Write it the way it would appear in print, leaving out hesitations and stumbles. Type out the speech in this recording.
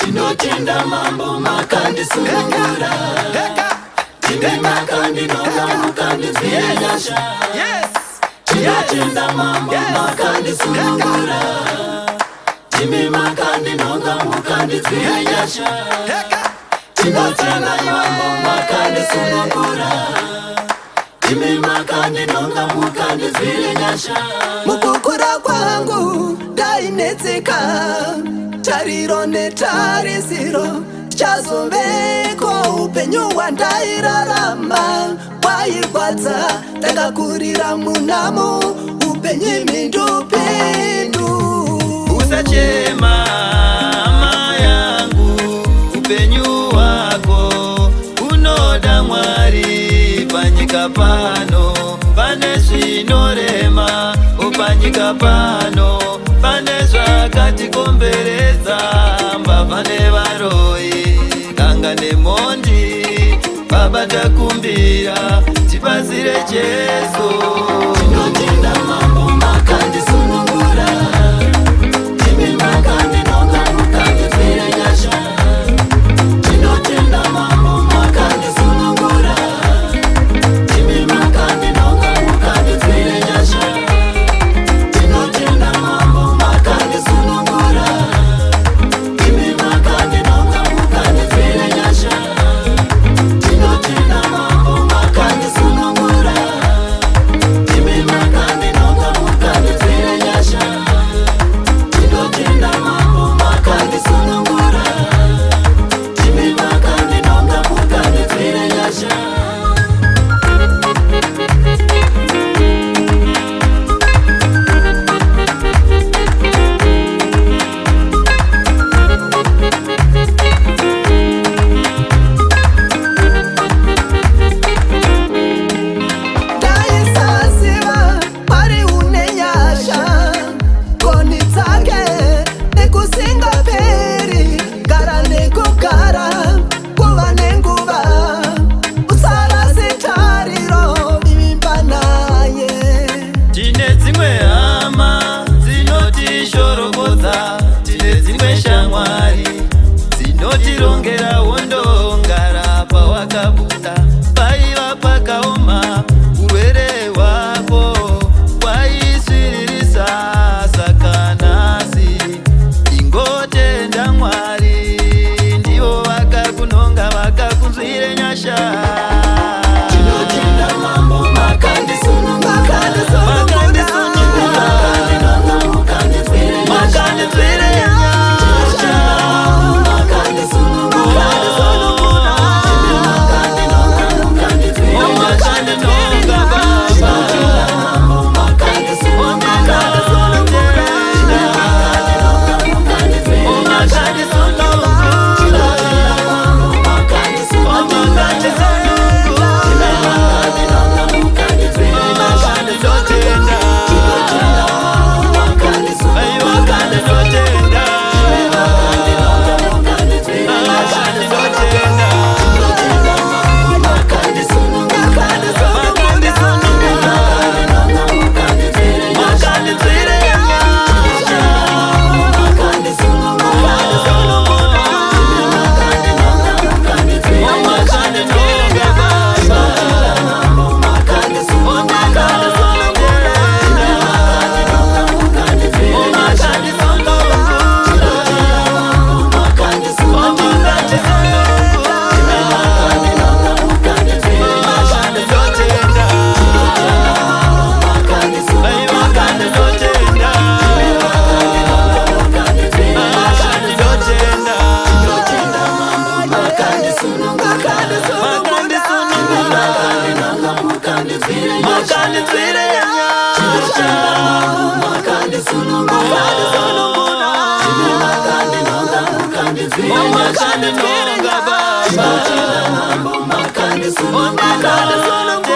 tinotenda mambo makandisunungura tine makandinonga mukandizvinyasha tinotenda mambo makandisunungura tine makandinonga mukandizvinyasha tinotenda mambo makandisunungura tine makandinonga mukandizvinyasha mukukura kwangu ndainetseka tariro netarisiro chazoveko upenyu hwandairarama wairwadza ndakakurira munamo upenyu mindupindu usachema hama yangu upenyu wako unoda Mwari panyika pano pane zvinorema upanyika pano pane zvakatikomberedza mbavha nevaroi ganga nemhondi baba takumbira tipazire Jesu tinotenda mambo makandisunungura timi makandinonga mukandizvinyasha tinotenda mambo makandisunungura timi makandinonga mukandizvinyasha tinotenda mambo makandisunungura timi makandinonga mukandizvinyasha tinotenda mambo makandisunungura timi makandinonga mukandizvinyasha tinotenda mambo makandisunungura timi makandinonga mukandizvinyasha ndaisaziva Mwari une nyasha ngoni dzake nekusingaperi gara nekugara kuva nenguva usara setariro vimba naye tine dzimwe hama dzinotishorokodza tine dzimwe shamwari dzinotirongera hondo ngara pawakabuda paiva pakaoma urwere hwako waisviririsa saka nhasi ingotenda Mwari ndivo vakakunonga vakakunzwire nyasha tinotenda mambo makandisunungura makandinonga mukandizvinyasha makandizvire nyasha makandisunungura timi makandinonga mukandizvinyasha makandinonga baba mambo makandisunungura timi makandinonga mukandizvinyasha mambo makandisunungura makandinonga baba mambo makandisunungura